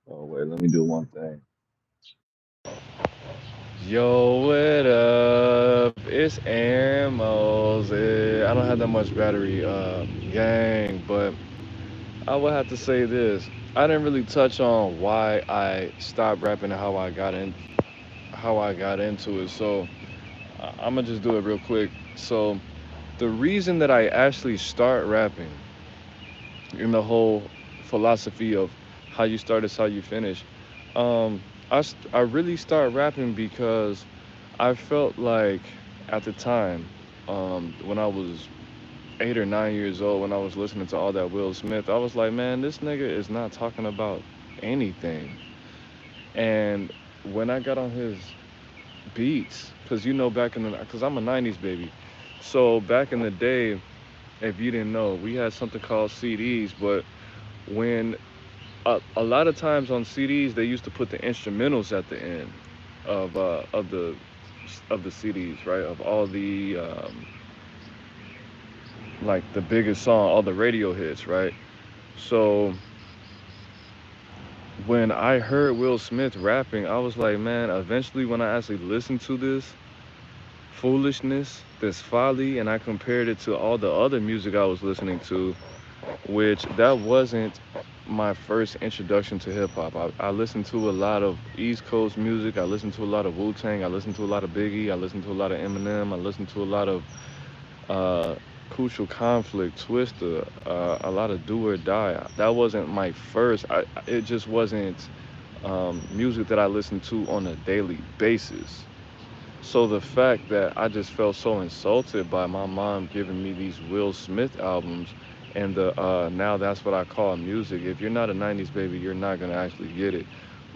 Oh wait, let me do one thing. Yo, what up? It's Aaron Moses. I don't have that much battery, gang, but I would have to say this. I didn't really touch on why I stopped rapping and how I got into it. So I'm gonna just do it real quick. So the reason that I actually start rapping in the whole philosophy of how you start is how you finish. I really started rapping because I felt like at the time, when I was 8 or 9 years old, when I was listening to all that Will Smith, I was like, man, this nigga is not talking about anything. And when I got on his beats, because back in because I'm a 90s baby. So back in the day, if you didn't know, we had something called CDs, but when a lot of times on CDs they used to put the instrumentals at the end of uh, of the of the CDs, right? Of all the like the biggest song, all the radio hits, right? So when I heard Will Smith rapping, I was like, man, eventually when I actually listened to this foolishness, this folly, and I compared it to all the other music I was listening to, which that wasn't my first introduction to hip hop. I listened to a lot of East Coast music. I listened to a lot of Wu Tang. I listened to a lot of Biggie. I listened to a lot of Eminem. I listened to a lot of uh, Crucial Conflict, Twister, a lot of Do or Die. That wasn't my first. It just wasn't music that I listened to on a daily basis. So the fact that I just felt so insulted by my mom giving me these Will Smith albums and the now that's what I call music. If you're not a 90s baby, you're not going to actually get it.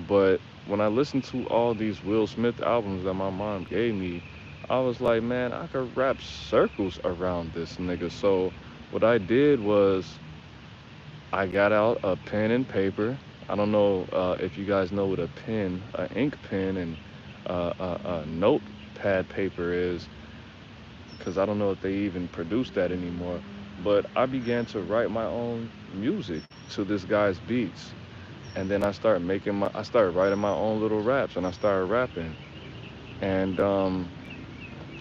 But when I listened to all these Will Smith albums that my mom gave me, I was like, man, I could rap circles around this nigga. So what I did was I got out a pen and paper. I don't know if you guys know what a pen, an ink pen, and a notepad paper is, because I don't know if they even produce that anymore. But I began to write my own music to this guy's beats, and then I started writing my own little raps, and I started rapping, and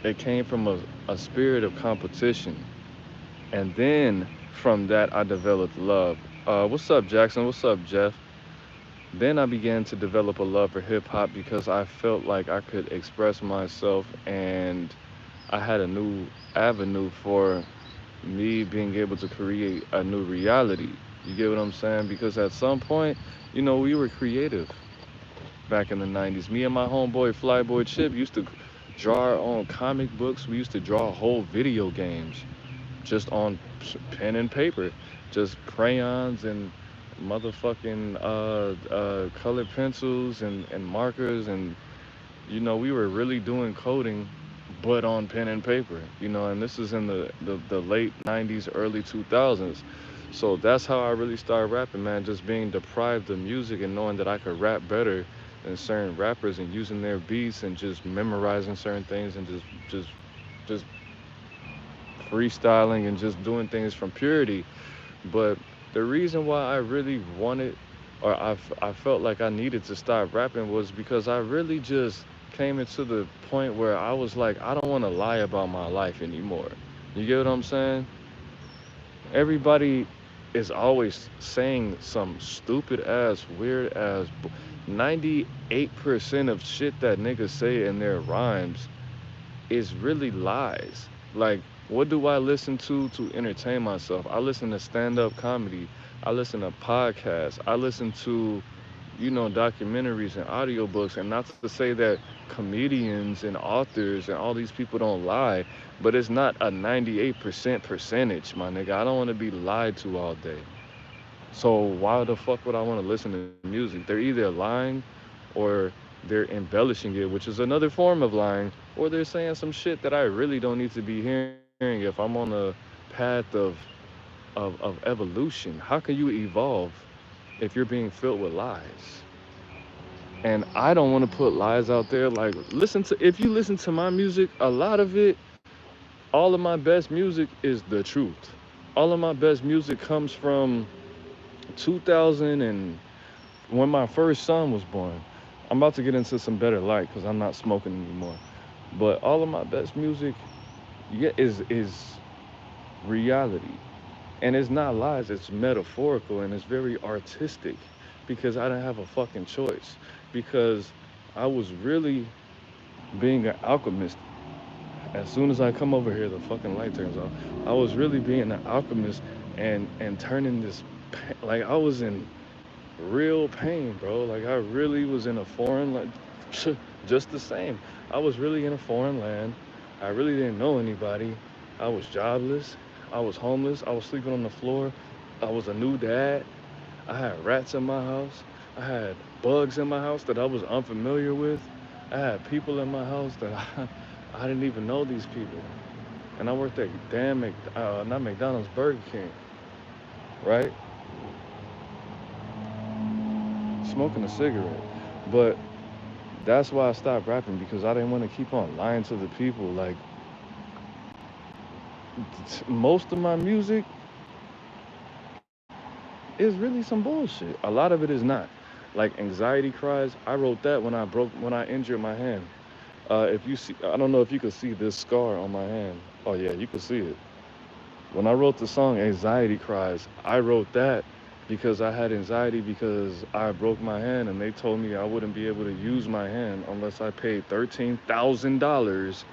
it came from a spirit of competition, and then from that I developed love. What's up, Jackson? What's up, Jeff? Then I began to develop a love for hip hop because I felt like I could express myself and I had a new avenue for me being able to create a new reality. You get what I'm saying? Because at some point, we were creative back in the 90s. Me and my homeboy Flyboy Chip used to draw our own comic books. We used to draw whole video games just on pen and paper, just crayons and motherfucking colored pencils and markers, and we were really doing coding but on pen and paper, and this is in the late 90s, early 2000s. So that's how I really started rapping, man, just being deprived of music and knowing that I could rap better than certain rappers and using their beats and just memorizing certain things and just freestyling and just doing things from purity. But the reason why I really wanted, or I felt like I needed to start rapping was because I really just came into the point where I was like, I don't want to lie about my life anymore. You get what I'm saying? Everybody is always saying some stupid ass, weird ass. 98% of shit that niggas say in their rhymes is really lies. Like, what do I listen to entertain myself? I listen to stand-up comedy. I listen to podcasts. I listen to, documentaries and audiobooks. And not to say that comedians and authors and all these people don't lie, but it's not a 98% percentage, my nigga. I don't want to be lied to all day. So why the fuck would I want to listen to music? They're either lying or they're embellishing it, which is another form of lying, or they're saying some shit that I really don't need to be hearing if I'm on a path of evolution. How can you evolve if you're being filled with lies? And I don't want to put lies out there. Like, if you listen to my music, a lot of it, all of my best music is the truth. All of my best music comes from 2000 and when my first son was born, I'm about to get into some better light because I'm not smoking anymore. But all of my best music, yeah, is reality, and it's not lies. It's metaphorical and it's very artistic because I didn't have a fucking choice. Because I was really being an alchemist. As soon as I come over here, the fucking light turns off. I was really being an alchemist and turning this like I was in real pain, bro. Like I really was in a foreign land, just the same. I was really in a foreign land. I really didn't know anybody. I was jobless. I was homeless. I was sleeping on the floor. I was a new dad. I had rats in my house. I had bugs in my house that I was unfamiliar with. I had people in my house that I didn't even know these people. And I worked at damn not McDonald's, Burger King, right? Smoking a cigarette. But that's why I stopped rapping because I didn't want to keep on lying to the people. Like most of my music is really some bullshit. A lot of it is not. Like anxiety cries, I wrote that when I injured my hand. If you see, I don't know if you can see this scar on my hand. Oh yeah, you can see it. When I wrote the song Anxiety Cries, I wrote that because I had anxiety because I broke my hand and they told me I wouldn't be able to use my hand unless I paid $13,000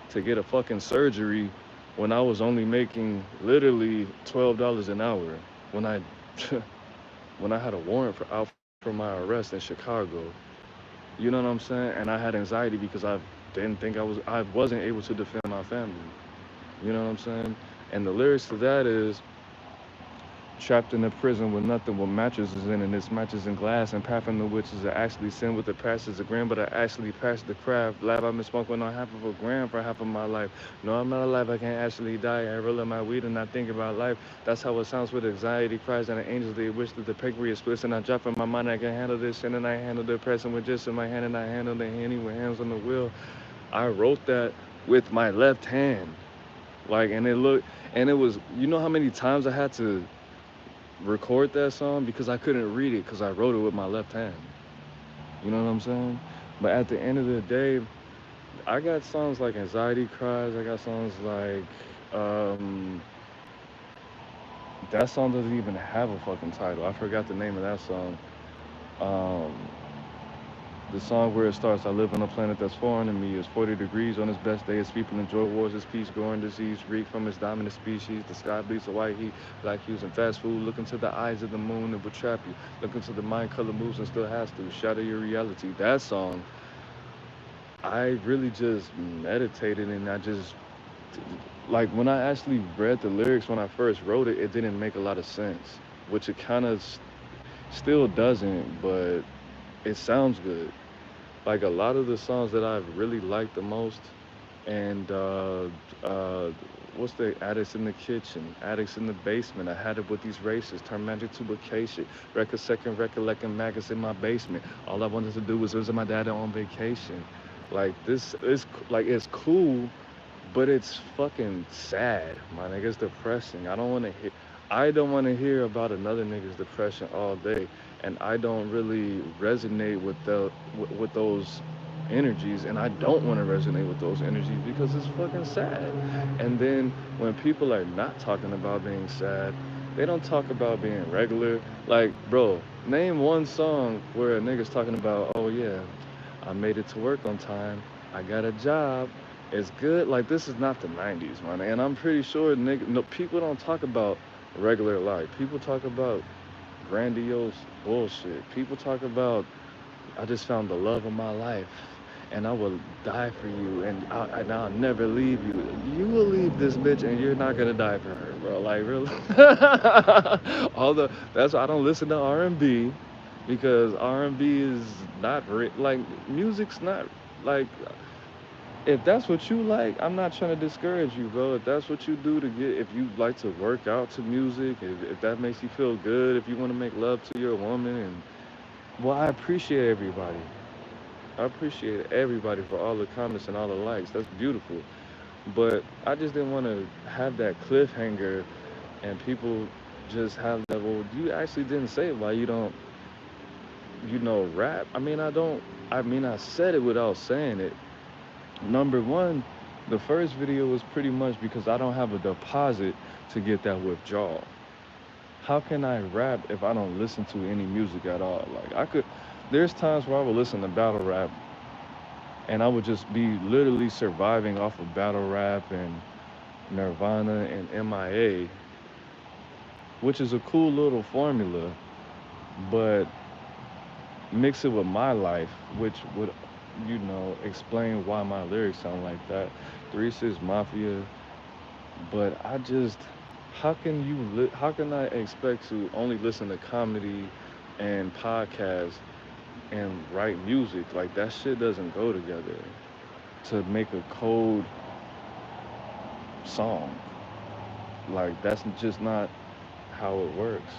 to get a fucking surgery when I was only making literally $12 an hour when I when I had a warrant out for my arrest in Chicago. You know what I'm saying? And I had anxiety because I wasn't able to defend my family. You know what I'm saying? And the lyrics to that is trapped in a prison with nothing but mattresses in, and this mattress in glass, and pathing the witches are actually sin with the passage of gram, but I actually passed the craft. Lab, I've been smoking on half of a gram for half of my life. No, I'm not alive, I can't actually die. I roll in my weed and I think about life. That's how it sounds with anxiety cries and the angels. They wish that the pancreas splits and I drop in my mind. I can handle this shit and I handle the pressing with just in my hand and I handle the handy with hands on the wheel. I wrote that with my left hand. Like, and it was, you know how many times I had to record that song because I couldn't read it because I wrote it with my left hand. You know what I'm saying? But at the end of the day, I got songs like Anxiety Cries. I got songs like that song doesn't even have a fucking title. I forgot the name of that song. Um, The song where it starts, I live on a planet that's foreign to me. It's 40 degrees on its best day. Its people enjoy wars, its peace, growing disease, reek from its dominant species. The sky bleeds a white heat, black hues and fast food. Look into the eyes of the moon, it will trap you. Look into the mind, color moves and still has to. Shatter your reality. That song, I really just meditated and I just, like when I actually read the lyrics when I first wrote it, it didn't make a lot of sense, which it kind of still doesn't, but it sounds good. Like a lot of the songs that I've really liked the most, and uh, what's the addicts in the kitchen, addicts in the basement. I had it with these races, turn magic to vacation, record second, recollecting maggots in my basement. All I wanted to do was visit my dad on vacation. Like this is like it's cool, but it's fucking sad, my nigga. It's depressing. I don't want to hear about another nigga's depression all day, and I don't really resonate with with those energies, and I don't want to resonate with those energies because it's fucking sad. And then when people are not talking about being sad, they don't talk about being regular. Like, bro, name one song where a nigga's talking about, oh yeah, I made it to work on time. I got a job. It's good. Like this is not the '90s, man. And I'm pretty sure, nigga, no people don't talk about regular life. People talk about grandiose bullshit. People talk about I just found the love of my life, and I will die for you, and I'll never leave you. You will leave this bitch, and you're not gonna die for her, bro. Like really. Although that's why I don't listen to R&B because R&B is not like music's not like if that's what you like, I'm not trying to discourage you, bro. If that's what you do to get, if you like to work out to music, if that makes you feel good, if you want to make love to your woman, and well, I appreciate everybody. I appreciate everybody for all the comments and all the likes. That's beautiful. But I just didn't want to have that cliffhanger and people just have that. Well, you actually didn't say why you don't rap. I said it without saying it. Number one, the first video was pretty much because I don't have a deposit to get that withdrawal. How can I rap if I don't listen to any music at all? There's times where I would listen to battle rap and I would just be literally surviving off of battle rap and Nirvana and MIA, which is a cool little formula, but mix it with my life, which would, explain why my lyrics sound like that. 3 6 Mafia, but how can I expect to only listen to comedy and podcasts and write music? Like that shit doesn't go together to make a cold song. Like that's just not how it works.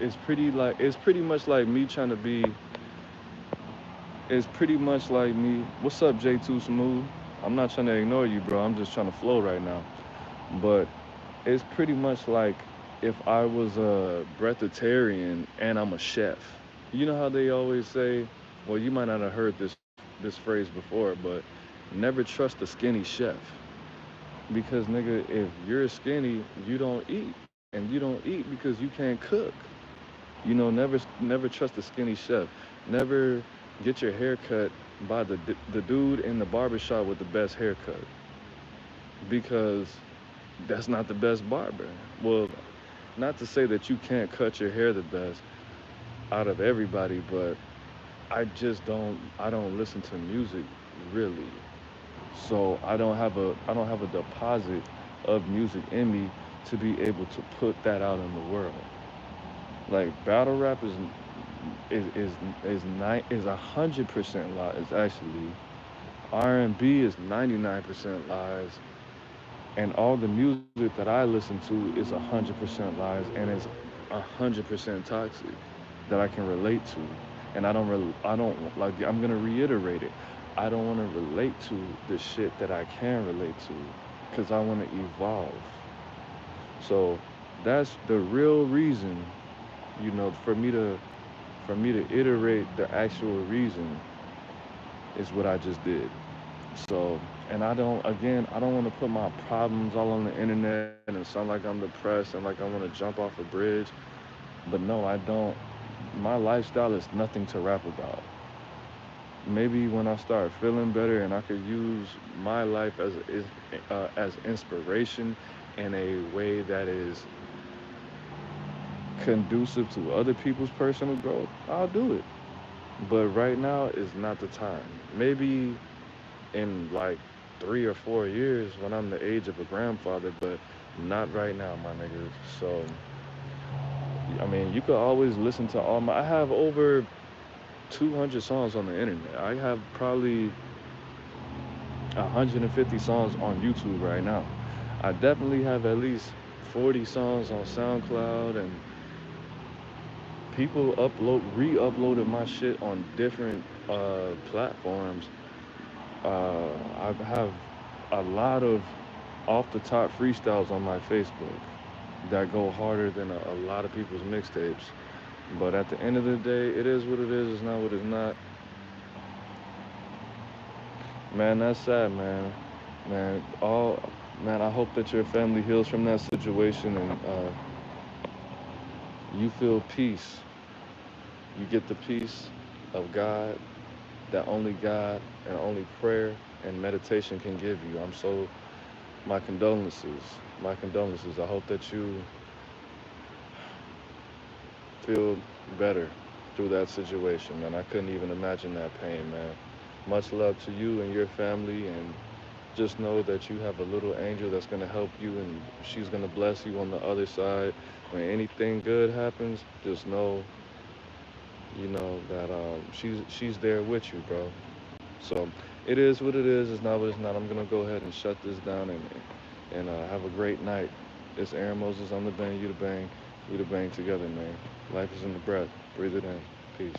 It's pretty much like me trying to be. It's pretty much like me. What's up, J2 Smooth? I'm not trying to ignore you, bro. I'm just trying to flow right now. But it's pretty much like if I was a breatharian and I'm a chef. You know how they always say, well, you might not have heard this phrase before, but never trust a skinny chef. Because nigga, if you're skinny, you don't eat. And you don't eat because you can't cook. Never trust a skinny chef. Never get your hair cut by the dude in the barbershop with the best haircut because that's not the best barber. Well, not to say that you can't cut your hair the best out of everybody, but I don't listen to music really. So I don't have a deposit of music in me to be able to put that out in the world. Like battle rap is 100% lies actually. R&B is 99% lies, and all the music that I listen to is 100% lies, and it's 100% toxic that I can relate to, and I don't like. I'm gonna reiterate it. I don't want to relate to the shit that I can relate to, because I want to evolve. So that's the real reason, for me to iterate the actual reason is what I just did. So, and I don't want to put my problems all on the internet and sound like I'm depressed and like I want to jump off a bridge. But no, I don't. My lifestyle is nothing to rap about. Maybe when I start feeling better and I could use my life as inspiration in a way that is conducive to other people's personal growth, I'll do it. But right now is not the time. Maybe in like 3 or 4 years when I'm the age of a grandfather, but not right now, my niggas. So, you could always listen to I have over 200 songs on the internet. I have probably 150 songs on YouTube right now. I definitely have at least 40 songs on Soundcloud, and people re-uploaded my shit on different platforms. I have a lot of off the top freestyles on my Facebook that go harder than a lot of people's mixtapes. But at the end of the day, it is what it is. It's not what it's not. Man, that's sad, man. Man, I hope that your family heals from that situation and you feel peace. You get the peace of God that only God and only prayer and meditation can give you. My condolences. My condolences. I hope that you feel better through that situation, man. I couldn't even imagine that pain, man. Much love to you and your family, and just know that you have a little angel that's going to help you, and she's going to bless you on the other side. When anything good happens, just know, that she's there with you, bro. So it is what it is. It's not what it's not. I'm going to go ahead and shut this down and have a great night. It's Aaron Moses. I'm the bang, you the bang. We the bang together, man. Life is in the breath. Breathe it in. Peace.